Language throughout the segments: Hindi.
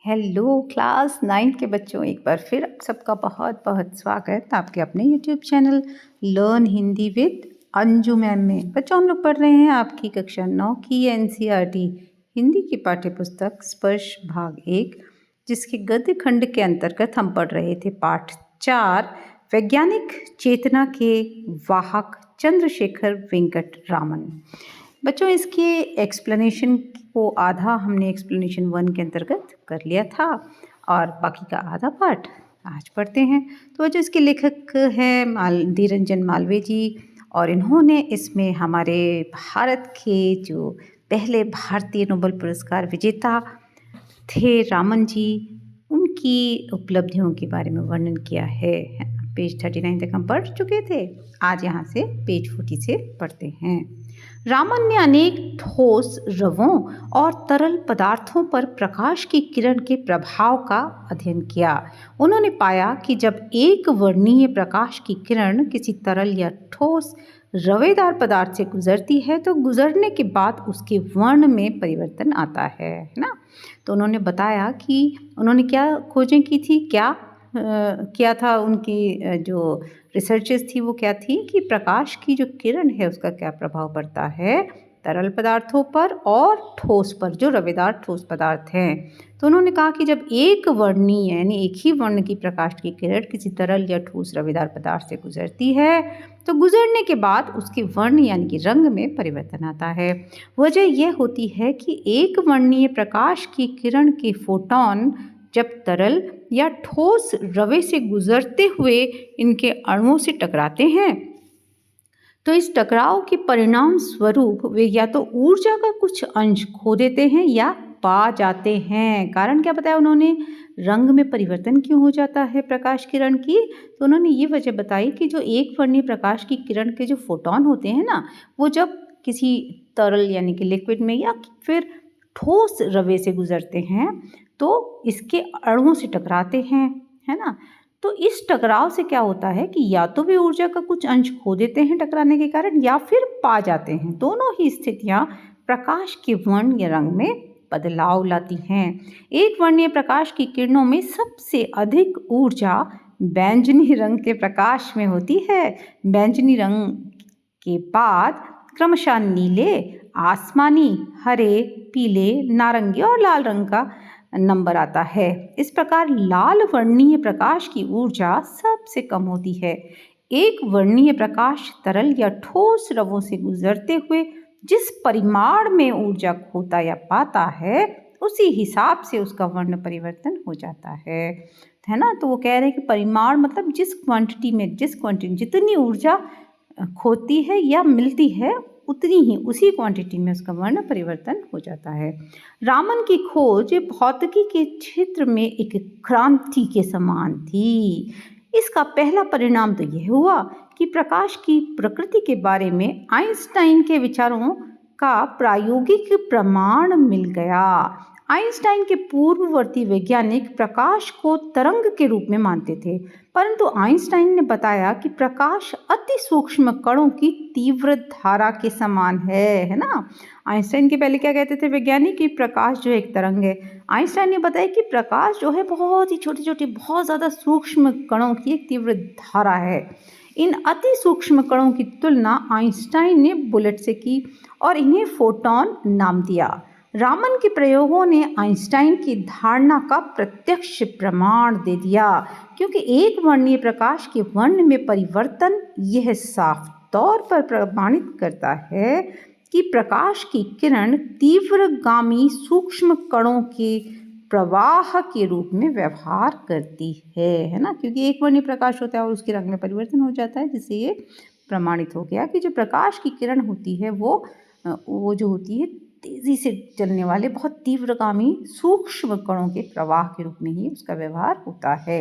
हेलो क्लास 9 के बच्चों, एक बार फिर आप सबका बहुत बहुत स्वागत आपके अपने YouTube channel learn Hindi with Anju ma'am में। बच्चों, हम लोग पढ़ रहे हैं आपकी कक्षा 9 की एनसीईआरटी हिंदी की पाठ्य पुस्तक स्पर्श भाग 1, जिसके गद्य खंड के अंतर्गत हम पढ़ रहे थे पाठ 4 वैज्ञानिक चेतना के वाहक चंद्रशेखर वेंकट रामन। बच्चों, इसके एक्सप्लेनेशन को आधा हमने एक्सप्लेनेशन 1 के अंतर्गत कर लिया था और बाकी का आधा पार्ट आज पढ़ते हैं। तो जो इसके लेखक हैं धीरंजन मालवीय जी, और इन्होंने इसमें हमारे भारत के जो पहले भारतीय नोबेल पुरस्कार विजेता थे रामन जी, उनकी उपलब्धियों के बारे में वर्णन किया है। पेज 39 तक हम पढ़ चुके थे, आज यहाँ से पेज 40 से पढ़ते हैं। रामन ने अनेक ठोस रवों और तरल पदार्थों पर प्रकाश की किरण के प्रभाव का अध्ययन किया। उन्होंने पाया कि जब एक वर्णीय प्रकाश की किरण किसी तरल या ठोस रवेदार पदार्थ से गुजरती है तो गुजरने के बाद उसके वर्ण में परिवर्तन आता है ना। तो उन्होंने बताया कि उन्होंने क्या खोजें की थी, क्या था उनकी जो रिसर्चेस थी वो क्या थी कि प्रकाश की जो किरण है उसका क्या प्रभाव पड़ता है तरल पदार्थों पर और ठोस पर, जो रवेदार ठोस पदार्थ हैं। तो उन्होंने कहा कि जब एक वर्णीय यानी एक ही वर्ण की प्रकाश की किरण किसी तरल या ठोस रवेदार पदार्थ से गुजरती है तो गुजरने के बाद उसके वर्ण यानी कि रंग में परिवर्तन आता है। वजह यह होती है कि एक वर्णीय प्रकाश की किरण के फोटॉन जब तरल या ठोस रवे से गुजरते हुए इनके अणुओं से टकराते हैं तो इस टकराव के परिणाम स्वरूप वे या तो ऊर्जा का कुछ अंश खो देते हैं या पा जाते हैं। कारण क्या बताया उन्होंने, रंग में परिवर्तन क्यों हो जाता है प्रकाश किरण की, तो उन्होंने ये वजह बताई कि जो एक वर्णीय प्रकाश की किरण के जो फोटॉन होते हैं ना, वो जब किसी तरल यानी कि लिक्विड में या फिर ठोस रवे से गुजरते हैं तो इसके अणुओं से टकराते हैं, है ना। तो इस टकराव से क्या होता है कि या तो वे ऊर्जा का कुछ अंश खो देते हैं टकराने के कारण या फिर पा जाते हैं। दोनों ही स्थितियां प्रकाश के वर्ण या रंग में बदलाव लाती हैं। एक वर्णीय प्रकाश की किरणों में सबसे अधिक ऊर्जा बैंगनी रंग के प्रकाश में होती है। बैंगनी रंग के बाद क्रमशः नीले, आसमानी, हरे, पीले, नारंगी और लाल रंग का नंबर आता है। इस प्रकार लाल वर्णीय प्रकाश की ऊर्जा सबसे कम होती है। एक वर्णीय प्रकाश तरल या ठोस रवों से गुजरते हुए जिस परिमाण में ऊर्जा खोता या पाता है उसी हिसाब से उसका वर्ण परिवर्तन हो जाता है ना। तो वो कह रहे हैं कि परिमाण मतलब जिस क्वांटिटी जितनी ऊर्जा खोती है या मिलती है उतनी ही उसी क्वांटिटी में उसका वर्ण परिवर्तन हो जाता है। रामन की खोज भौतिकी के क्षेत्र में एक क्रांति के समान थी। इसका पहला परिणाम तो यह हुआ कि प्रकाश की प्रकृति के बारे में आइंस्टाइन के विचारों का प्रायोगिक प्रमाण मिल गया। आइंस्टाइन के पूर्ववर्ती वैज्ञानिक प्रकाश को तरंग के रूप में मानते थे, परंतु आइंस्टाइन ने बताया कि प्रकाश अति सूक्ष्म कणों की तीव्र धारा के समान है ना। आइंस्टाइन के पहले क्या कहते थे वैज्ञानिक कि प्रकाश जो एक तरंग है। आइंस्टाइन ने बताया कि प्रकाश जो है बहुत ही छोटी छोटी बहुत ज़्यादा सूक्ष्म कणों की एक तीव्र धारा है। इन अति सूक्ष्म कणों की तुलना आइंस्टाइन ने बुलेट से की और इन्हें फोटॉन नाम दिया। रामन के प्रयोगों ने आइंस्टाइन की धारणा का प्रत्यक्ष प्रमाण दे दिया, क्योंकि एक वर्णीय प्रकाश के वर्ण में परिवर्तन यह साफ तौर पर प्रमाणित करता है कि प्रकाश की किरण तीव्रगामी सूक्ष्म कणों के प्रवाह के रूप में व्यवहार करती है ना। क्योंकि एक वर्णीय प्रकाश होता है और उसके रंग में परिवर्तन हो जाता है, जिससे ये प्रमाणित हो गया कि जो प्रकाश की किरण होती है वो जो होती है तेजी से चलने वाले बहुत तीव्रगामी सूक्ष्म कणों के प्रवाह के रूप में ही उसका व्यवहार होता है।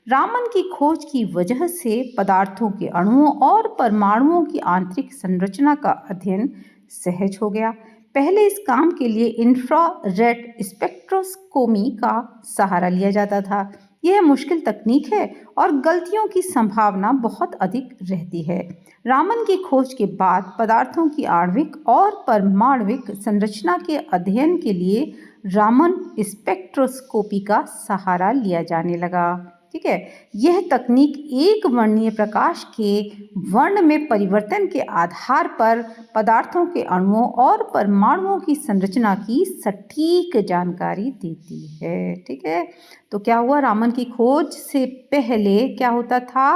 रामन की खोज की वजह से पदार्थों के अणुओं और परमाणुओं की आंतरिक संरचना का अध्ययन सहज हो गया। पहले इस काम के लिए इंफ्रारेड स्पेक्ट्रोस्कोपी का सहारा लिया जाता था, यह मुश्किल तकनीक है और गलतियों की संभावना बहुत अधिक रहती है। रामन की खोज के बाद पदार्थों की आणविक और परमाणविक संरचना के अध्ययन के लिए रामन स्पेक्ट्रोस्कोपी का सहारा लिया जाने लगा। ठीक है, यह तकनीक एक वर्णीय प्रकाश के वर्ण में परिवर्तन के आधार पर पदार्थों के अणुओं और परमाणुओं की संरचना की सटीक जानकारी देती है। ठीक है, तो क्या हुआ, रामन की खोज से पहले क्या होता था,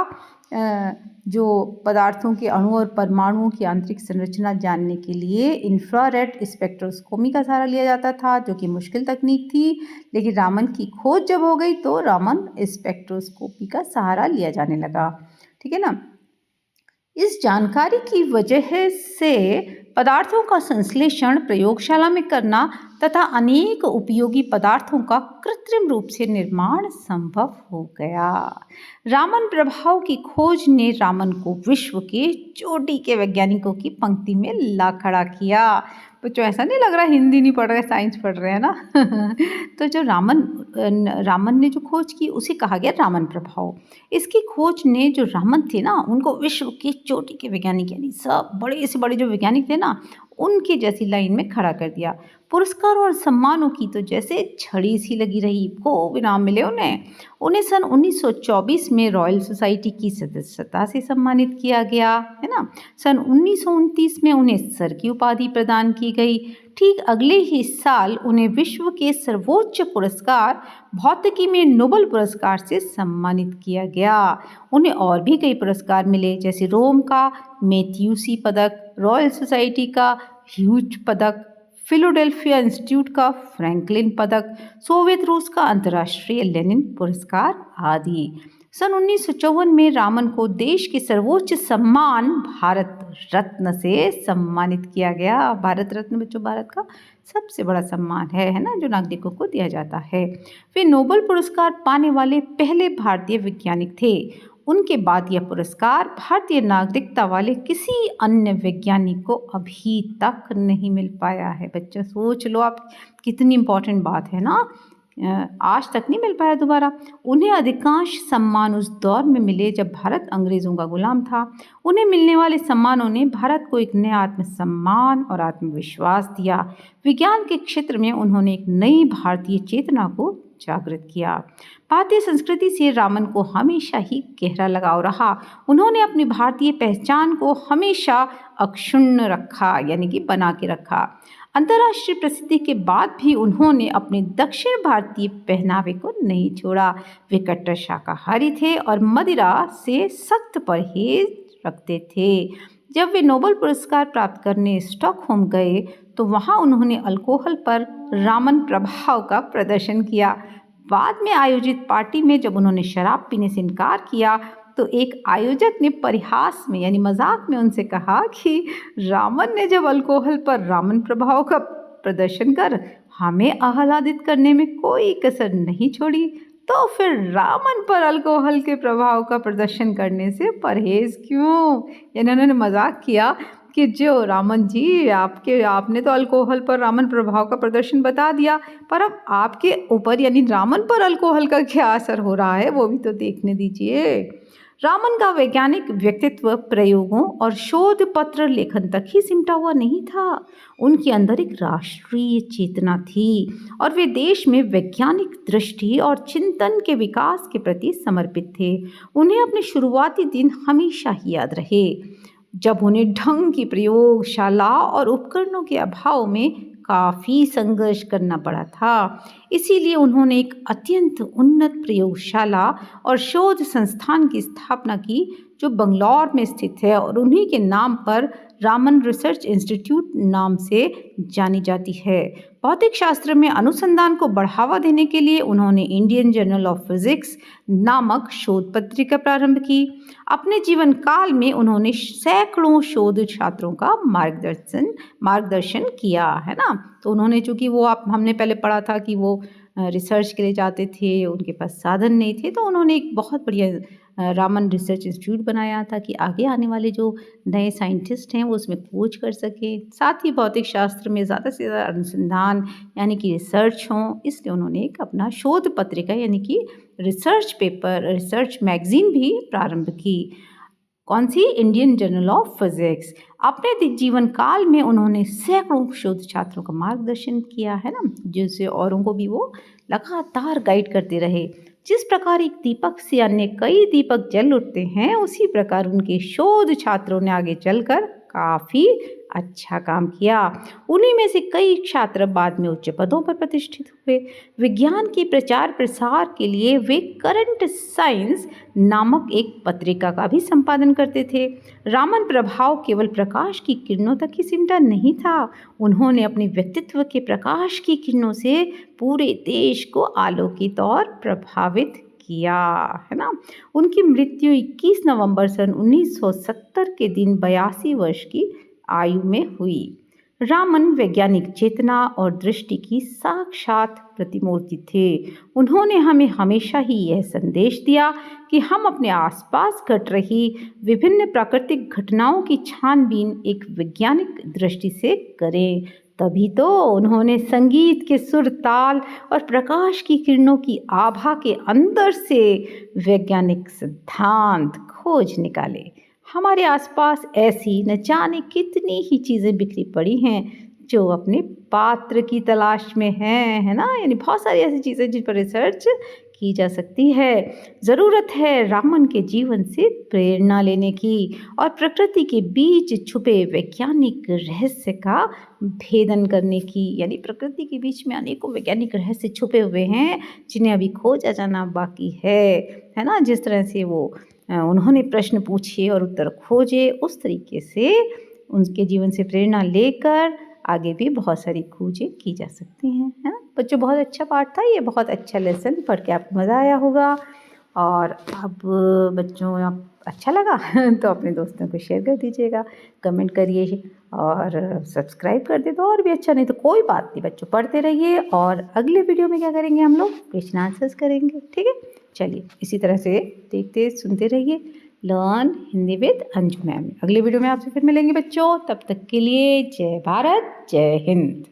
जो पदार्थों के अणु और परमाणुओं की आंतरिक संरचना जानने के लिए इंफ्रारेड स्पेक्ट्रोस्कोपी का सहारा लिया जाता था, जो कि मुश्किल तकनीक थी। लेकिन रामन की खोज जब हो गई तो रामन स्पेक्ट्रोस्कोपी का सहारा लिया जाने लगा। ठीक है ना। इस जानकारी की वजह से पदार्थों का संश्लेषण प्रयोगशाला में करना तथा अनेक उपयोगी पदार्थों का कृत्रिम रूप से निर्माण संभव हो गया। रामन प्रभाव की खोज ने रामन को विश्व के चोटी के वैज्ञानिकों की पंक्ति में ला खड़ा किया। बच्चों, ऐसा नहीं लग रहा हिंदी नहीं पढ़ रहे, साइंस पढ़ रहे हैं ना। तो जो रामन ने जो खोज की उसे कहा गया रामन प्रभाव। इसकी खोज ने जो रामन थे ना, उनको विश्व के चोटी के वैज्ञानिक यानी सब बड़े से बड़े जो वैज्ञानिक थे ना, उनके जैसी लाइन में खड़ा कर दिया। पुरस्कारों और सम्मानों की तो जैसे छड़ी सी लगी रही, खूब इनाम मिले उन्हें सन 1924 में रॉयल सोसाइटी की सदस्यता से सम्मानित किया गया, है ना। सन 1929 में उन्हें सर की उपाधि प्रदान की गई। ठीक अगले ही साल उन्हें विश्व के सर्वोच्च पुरस्कार भौतिकी में नोबेल पुरस्कार से सम्मानित किया गया। उन्हें और भी कई पुरस्कार मिले, जैसे रोम का मैथ्यूसी पदक, रॉयल सोसाइटी का ह्यूज पदक, फिलाडेल्फिया इंस्टीट्यूट का फ्रैंकलिन पदक, सोवियत रूस का अंतर्राष्ट्रीय लेनिन पुरस्कार आदि। सन 1954 में रामन को देश के सर्वोच्च सम्मान भारत रत्न से सम्मानित किया गया। भारत रत्न बच्चों भारत का सबसे बड़ा सम्मान है ना, जो नागरिकों को दिया जाता है। वे नोबेल पुरस्कार पाने वाले पहले भारतीय वैज्ञानिक थे। उनके बाद यह पुरस्कार भारतीय नागरिकता वाले किसी अन्य वैज्ञानिक को अभी तक नहीं मिल पाया है। बच्चों, सोच लो आप, कितनी इम्पोर्टेंट बात है ना। आज तक नहीं मिल पाया दोबारा। उन्हें अधिकांश सम्मान उस दौर में मिले जब भारत अंग्रेज़ों का गुलाम था। उन्हें मिलने वाले सम्मानों ने भारत को एक नया आत्मसम्मान और आत्मविश्वास दिया। विज्ञान के क्षेत्र में उन्होंने एक नई भारतीय चेतना को जागृत किया। भारतीय संस्कृति से रामन को हमेशा ही गहरा लगाव रहा। उन्होंने अपनी भारतीय पहचान को हमेशा अक्षुण्ण रखा, यानी कि बना के रखा। अंतर्राष्ट्रीय प्रसिद्धि के बाद भी उन्होंने अपने दक्षिण भारतीय पहनावे को नहीं छोड़ा। वे कट्टर शाकाहारी थे और मदिरा से सख्त परहेज रखते थे। जब वे नोबेल पुरस्कार प्राप्त करने स्टॉकहोम गए तो वहां उन्होंने अल्कोहल पर रामन प्रभाव का प्रदर्शन किया। बाद में आयोजित पार्टी में जब उन्होंने शराब पीने से इनकार किया तो एक आयोजक ने परिहास में यानी मजाक में उनसे कहा कि रामन ने जब अल्कोहल पर रामन प्रभाव का प्रदर्शन कर हमें आह्लादित करने में कोई कसर नहीं छोड़ी, तो फिर रामन पर अल्कोहल के प्रभाव का प्रदर्शन करने से परहेज क्यों। यानी उन्होंने मजाक किया कि जो रामन जी आपने तो अल्कोहल पर रामन प्रभाव का प्रदर्शन बता दिया, पर अब आपके ऊपर यानी रामन पर अल्कोहल का क्या असर हो रहा है वो भी तो देखने दीजिए। रामन का वैज्ञानिक व्यक्तित्व प्रयोगों और शोध पत्र लेखन तक ही सिमटा हुआ नहीं था। उनके अंदर एक राष्ट्रीय चेतना थी और वे देश में वैज्ञानिक दृष्टि और चिंतन के विकास के प्रति समर्पित थे। उन्हें अपने शुरुआती दिन हमेशा ही याद रहे, जब उन्हें ढंग की प्रयोगशाला और उपकरणों के अभाव में काफ़ी संघर्ष करना पड़ा था। इसीलिए उन्होंने एक अत्यंत उन्नत प्रयोगशाला और शोध संस्थान की स्थापना की, जो बंगलौर में स्थित है और उन्हीं के नाम पर रामन रिसर्च इंस्टीट्यूट नाम से जानी जाती है। भौतिक शास्त्र में अनुसंधान को बढ़ावा देने के लिए उन्होंने इंडियन जर्नल ऑफ फिजिक्स नामक शोध पत्रिका प्रारंभ की। अपने जीवन काल में उन्होंने सैकड़ों शोध छात्रों का मार्गदर्शन किया, है ना। तो उन्होंने, चूँकि वो हमने पहले पढ़ा था कि वो रिसर्च के लिए जाते थे, उनके पास साधन नहीं थे, तो उन्होंने एक बहुत बढ़िया रामन रिसर्च इंस्टीट्यूट बनाया ताकि आगे आने वाले जो नए साइंटिस्ट हैं वो उसमें खोज कर सकें। साथ ही भौतिक शास्त्र में ज़्यादा से ज़्यादा अनुसंधान यानी कि रिसर्च हों, इसलिए उन्होंने एक अपना शोध पत्रिका यानी कि रिसर्च पेपर, रिसर्च मैगज़ीन भी प्रारंभ की। कौन सी? Indian journal of physics. अपने जीवन काल में उन्होंने सैकड़ों शोध छात्रों का मार्गदर्शन किया है ना, जिनसे औरों को भी वो लगातार गाइड करते रहे। जिस प्रकार एक दीपक से अन्य कई दीपक जल उठते हैं, उसी प्रकार उनके शोध छात्रों ने आगे चलकर काफ़ी अच्छा काम किया। उन्हीं में से कई छात्र बाद में उच्च पदों पर प्रतिष्ठित हुए। विज्ञान के प्रचार प्रसार के लिए वे करंट साइंस नामक एक पत्रिका का भी संपादन करते थे। रामन प्रभाव केवल प्रकाश की किरणों तक ही सिमटा नहीं था, उन्होंने अपने व्यक्तित्व के प्रकाश की किरणों से पूरे देश को आलोकित और प्रभावित किया, है ना। उनकी मृत्यु 21 नवंबर सन 1970 के दिन 82 वर्ष की आयु में हुई। रामन वैज्ञानिक चेतना और दृष्टि की साक्षात प्रतिमूर्ति थे। उन्होंने हमें हमेशा ही यह संदेश दिया कि हम अपने आसपास घट रही विभिन्न प्राकृतिक घटनाओं की छानबीन एक वैज्ञानिक दृष्टि से करें। तभी तो उन्होंने संगीत के सुर, ताल और प्रकाश की किरणों की आभा के अंदर से वैज्ञानिक सिद्धांत खोज निकाले। हमारे आसपास ऐसी न जाने कितनी ही चीज़ें बिखरी पड़ी हैं जो अपने पात्र की तलाश में हैं, है ना। यानी बहुत सारी ऐसी चीज़ें जिन पर रिसर्च की जा सकती है। ज़रूरत है रामन के जीवन से प्रेरणा लेने की और प्रकृति के बीच छुपे वैज्ञानिक रहस्य का भेदन करने की। यानी प्रकृति के बीच में अनेकों वैज्ञानिक रहस्य छुपे हुए हैं जिन्हें अभी खोजा जाना बाकी है ना। जिस तरह से वो उन्होंने प्रश्न पूछे और उत्तर खोजे, उस तरीके से उनके जीवन से प्रेरणा लेकर आगे भी बहुत सारी खोजें की जा सकती हैं, है ना। बच्चों, बहुत अच्छा पाठ था ये, बहुत अच्छा लेसन पढ़ के आपको मज़ा आया होगा। और अब बच्चों आप अच्छा लगा तो अपने दोस्तों को शेयर कर दीजिएगा, कमेंट करिए और सब्सक्राइब कर दे तो और भी अच्छा, नहीं तो कोई बात नहीं बच्चों, पढ़ते रहिए। और अगले वीडियो में क्या करेंगे हम लोग? क्वेश्चन आंसर्स करेंगे, ठीक है। चलिए इसी तरह से देखते सुनते रहिए learn Hindi with Anju ma'am. अगले वीडियो में आपसे फिर मिलेंगे बच्चों, तब तक के लिए जय भारत, जय हिंद।